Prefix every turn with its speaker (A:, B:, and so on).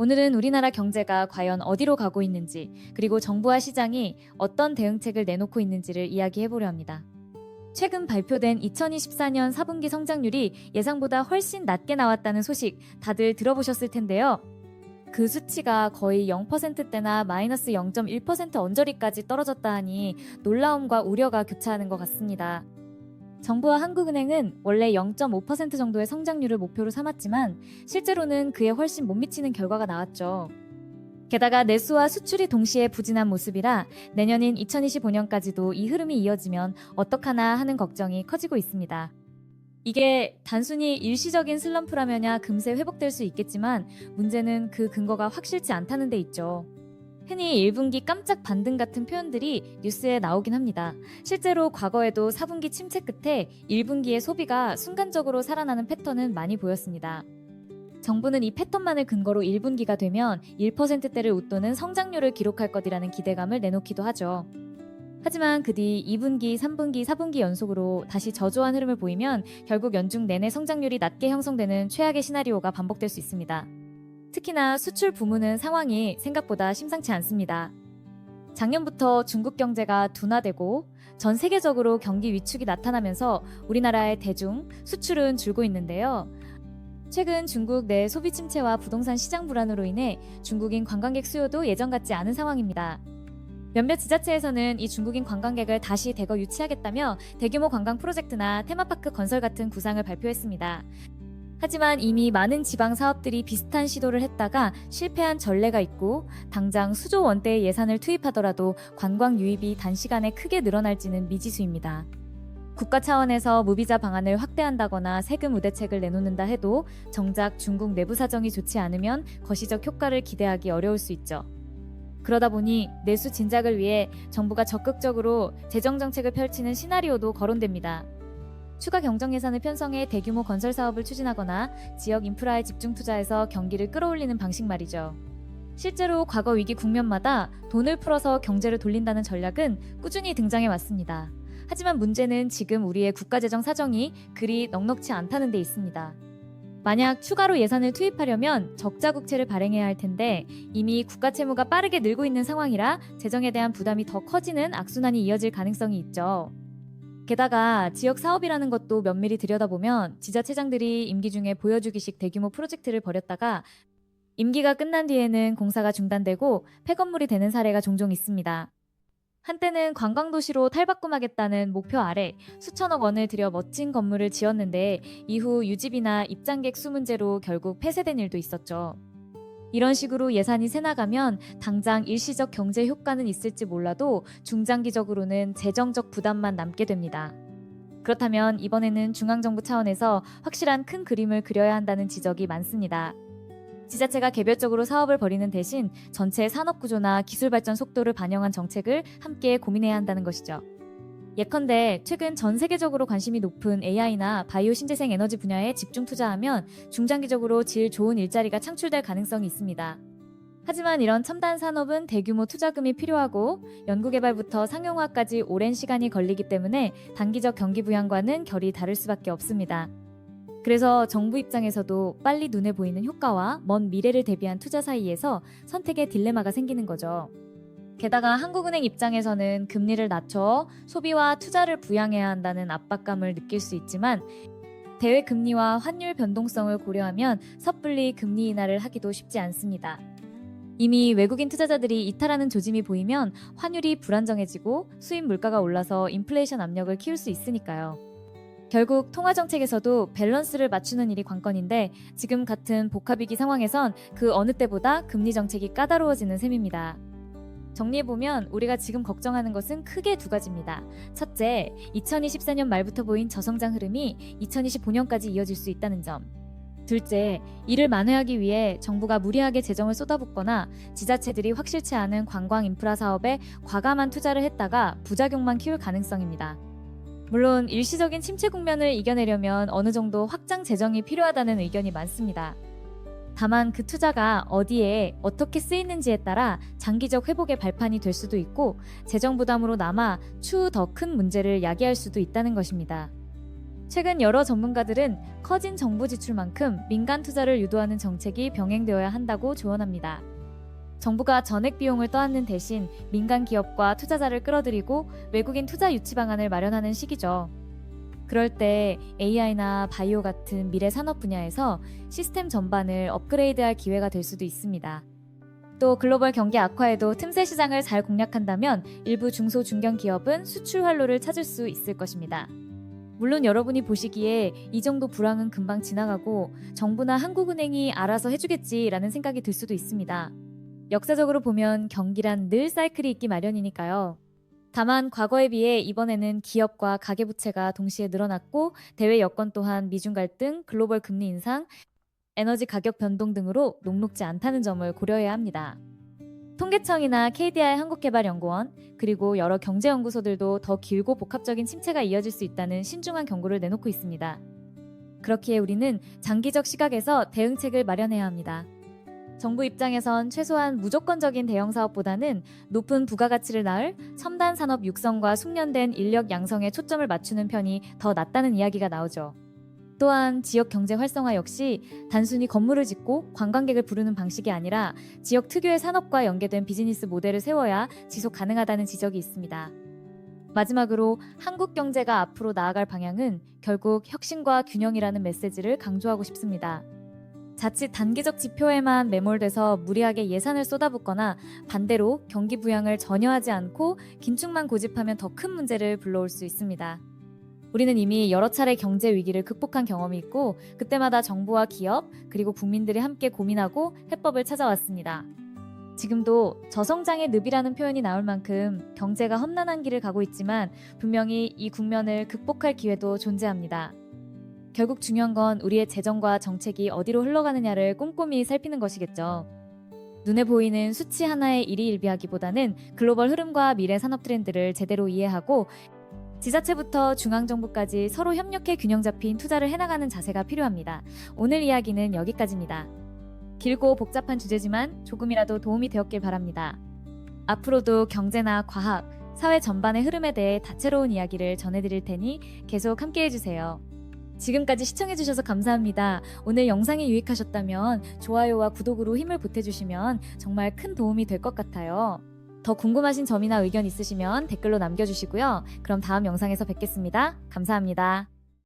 A: 오늘은 우리나라 경제가 과연 어디로 가고 있는지, 그리고 정부와 시장이 어떤 대응책을 내놓고 있는지를 이야기해보려 합니다. 최근 발표된 2024년 4분기 성장률이 예상보다 훨씬 낮게 나왔다는 소식 다들 들어보셨을 텐데요. 그 수치가 거의 0%대나 마이너스 0.1% 언저리까지 떨어졌다 하니 놀라움과 우려가 교차하는 것 같습니다. 정부와 한국은행은 원래 0.5% 정도의 성장률을 목표로 삼았지만 실제로는 그에 훨씬 못 미치는 결과가 나왔죠. 게다가 내수와 수출이 동시에 부진한 모습이라 내년인 2025년까지도 이 흐름이 이어지면 어떡하나 하는 걱정이 커지고 있습니다. 이게 단순히 일시적인 슬럼프라면야 금세 회복될 수 있겠지만 문제는 그 근거가 확실치 않다는 데 있죠. 흔히 1분기 깜짝 반등 같은 표현들이 뉴스에 나오긴 합니다. 실제로 과거에도 4분기 침체 끝에 1분기의 소비가 순간적으로 살아나는 패턴은 많이 보였습니다. 정부는 이 패턴만을 근거로 1분기가 되면 1%대를 웃도는 성장률을 기록할 것이라는 기대감을 내놓기도 하죠. 하지만 그 뒤 2분기, 3분기, 4분기 연속으로 다시 저조한 흐름을 보이면 결국 연중 내내 성장률이 낮게 형성되는 최악의 시나리오가 반복될 수 있습니다. 특히나 수출 부문은 상황이 생각보다 심상치 않습니다. 작년부터 중국 경제가 둔화되고 전 세계적으로 경기 위축이 나타나면서 우리나라의 대중, 수출은 줄고 있는데요. 최근 중국 내 소비 침체와 부동산 시장 불안으로 인해 중국인 관광객 수요도 예전 같지 않은 상황입니다. 몇몇 지자체에서는 이 중국인 관광객을 다시 대거 유치하겠다며 대규모 관광 프로젝트나 테마파크 건설 같은 구상을 발표했습니다. 하지만 이미 많은 지방 사업들이 비슷한 시도를 했다가 실패한 전례가 있고 당장 수조 원대의 예산을 투입하더라도 관광 유입이 단시간에 크게 늘어날지는 미지수입니다. 국가 차원에서 무비자 방안을 확대한다거나 세금 우대책을 내놓는다 해도 정작 중국 내부 사정이 좋지 않으면 거시적 효과를 기대하기 어려울 수 있죠. 그러다 보니 내수 진작을 위해 정부가 적극적으로 재정 정책을 펼치는 시나리오도 거론됩니다. 추가 경정 예산을 편성해 대규모 건설 사업을 추진하거나 지역 인프라에 집중 투자해서 경기를 끌어올리는 방식 말이죠. 실제로 과거 위기 국면마다 돈을 풀어서 경제를 돌린다는 전략은 꾸준히 등장해 왔습니다. 하지만 문제는 지금 우리의 국가재정 사정이 그리 넉넉지 않다는 데 있습니다. 만약 추가로 예산을 투입하려면 적자 국채를 발행해야 할 텐데 이미 국가 채무가 빠르게 늘고 있는 상황이라 재정에 대한 부담이 더 커지는 악순환이 이어질 가능성이 있죠. 게다가 지역 사업이라는 것도 면밀히 들여다보면 지자체장들이 임기 중에 보여주기식 대규모 프로젝트를 벌였다가 임기가 끝난 뒤에는 공사가 중단되고 폐건물이 되는 사례가 종종 있습니다. 한때는 관광도시로 탈바꿈하겠다는 목표 아래 수천억 원을 들여 멋진 건물을 지었는데 이후 유지비나 입장객 수 문제로 결국 폐쇄된 일도 있었죠. 이런 식으로 예산이 새나가면 당장 일시적 경제 효과는 있을지 몰라도 중장기적으로는 재정적 부담만 남게 됩니다. 그렇다면 이번에는 중앙정부 차원에서 확실한 큰 그림을 그려야 한다는 지적이 많습니다. 지자체가 개별적으로 사업을 벌이는 대신 전체 산업구조나 기술발전 속도를 반영한 정책을 함께 고민해야 한다는 것이죠. 예컨대 최근 전 세계적으로 관심이 높은 AI나 바이오 신재생 에너지 분야에 집중 투자하면 중장기적으로 질 좋은 일자리가 창출될 가능성이 있습니다. 하지만 이런 첨단 산업은 대규모 투자금이 필요하고 연구개발부터 상용화까지 오랜 시간이 걸리기 때문에 단기적 경기 부양과는 결이 다를 수밖에 없습니다. 그래서 정부 입장에서도 빨리 눈에 보이는 효과와 먼 미래를 대비한 투자 사이에서 선택의 딜레마가 생기는 거죠. 게다가 한국은행 입장에서는 금리를 낮춰 소비와 투자를 부양해야 한다는 압박감을 느낄 수 있지만 대외 금리와 환율 변동성을 고려하면 섣불리 금리 인하를 하기도 쉽지 않습니다. 이미 외국인 투자자들이 이탈하는 조짐이 보이면 환율이 불안정해지고 수입 물가가 올라서 인플레이션 압력을 키울 수 있으니까요. 결국 통화정책에서도 밸런스를 맞추는 일이 관건인데 지금 같은 복합위기 상황에선 그 어느 때보다 금리 정책이 까다로워지는 셈입니다. 정리해보면 우리가 지금 걱정하는 것은 크게 두 가지입니다. 첫째, 2024년 말부터 보인 저성장 흐름이 2025년까지 이어질 수 있다는 점. 둘째, 이를 만회하기 위해 정부가 무리하게 재정을 쏟아붓거나 지자체들이 확실치 않은 관광 인프라 사업에 과감한 투자를 했다가 부작용만 키울 가능성입니다. 물론 일시적인 침체 국면을 이겨내려면 어느 정도 확장 재정이 필요하다는 의견이 많습니다. 다만 그 투자가 어디에 어떻게 쓰이는지에 따라 장기적 회복의 발판이 될 수도 있고 재정 부담으로 남아 추후 더 큰 문제를 야기할 수도 있다는 것입니다. 최근 여러 전문가들은 커진 정부 지출만큼 민간 투자를 유도하는 정책이 병행되어야 한다고 조언합니다. 정부가 전액 비용을 떠안는 대신 민간 기업과 투자자를 끌어들이고 외국인 투자 유치 방안을 마련하는 시기죠. 그럴 때 AI나 바이오 같은 미래 산업 분야에서 시스템 전반을 업그레이드할 기회가 될 수도 있습니다. 또 글로벌 경기 악화에도 틈새 시장을 잘 공략한다면 일부 중소 중견 기업은 수출 활로를 찾을 수 있을 것입니다. 물론 여러분이 보시기에 이 정도 불황은 금방 지나가고 정부나 한국은행이 알아서 해주겠지라는 생각이 들 수도 있습니다. 역사적으로 보면 경기란 늘 사이클이 있기 마련이니까요. 다만 과거에 비해 이번에는 기업과 가계부채가 동시에 늘어났고 대외 여건 또한 미중 갈등, 글로벌 금리 인상, 에너지 가격 변동 등으로 녹록지 않다는 점을 고려해야 합니다. 통계청이나 KDI 한국개발연구원 그리고 여러 경제연구소들도 더 길고 복합적인 침체가 이어질 수 있다는 신중한 경고를 내놓고 있습니다. 그렇기에 우리는 장기적 시각에서 대응책을 마련해야 합니다. 정부 입장에선 최소한 무조건적인 대형 사업보다는 높은 부가가치를 낳을 첨단 산업 육성과 숙련된 인력 양성에 초점을 맞추는 편이 더 낫다는 이야기가 나오죠. 또한 지역 경제 활성화 역시 단순히 건물을 짓고 관광객을 부르는 방식이 아니라 지역 특유의 산업과 연계된 비즈니스 모델을 세워야 지속 가능하다는 지적이 있습니다. 마지막으로 한국 경제가 앞으로 나아갈 방향은 결국 혁신과 균형이라는 메시지를 강조하고 싶습니다. 자칫 단기적 지표에만 매몰돼서 무리하게 예산을 쏟아붓거나 반대로 경기 부양을 전혀 하지 않고 긴축만 고집하면 더 큰 문제를 불러올 수 있습니다. 우리는 이미 여러 차례 경제 위기를 극복한 경험이 있고 그때마다 정부와 기업 그리고 국민들이 함께 고민하고 해법을 찾아왔습니다. 지금도 저성장의 늪이라는 표현이 나올 만큼 경제가 험난한 길을 가고 있지만 분명히 이 국면을 극복할 기회도 존재합니다. 결국 중요한 건 우리의 재정과 정책이 어디로 흘러가느냐를 꼼꼼히 살피는 것이겠죠. 눈에 보이는 수치 하나에 일희일비하기보다는 글로벌 흐름과 미래 산업 트렌드를 제대로 이해하고 지자체부터 중앙정부까지 서로 협력해 균형 잡힌 투자를 해나가는 자세가 필요합니다. 오늘 이야기는 여기까지입니다. 길고 복잡한 주제지만 조금이라도 도움이 되었길 바랍니다. 앞으로도 경제나 과학, 사회 전반의 흐름에 대해 다채로운 이야기를 전해드릴 테니 계속 함께해주세요. 지금까지 시청해주셔서 감사합니다. 오늘 영상이 유익하셨다면 좋아요와 구독으로 힘을 보태주시면 정말 큰 도움이 될 것 같아요. 더 궁금하신 점이나 의견 있으시면 댓글로 남겨주시고요. 그럼 다음 영상에서 뵙겠습니다. 감사합니다.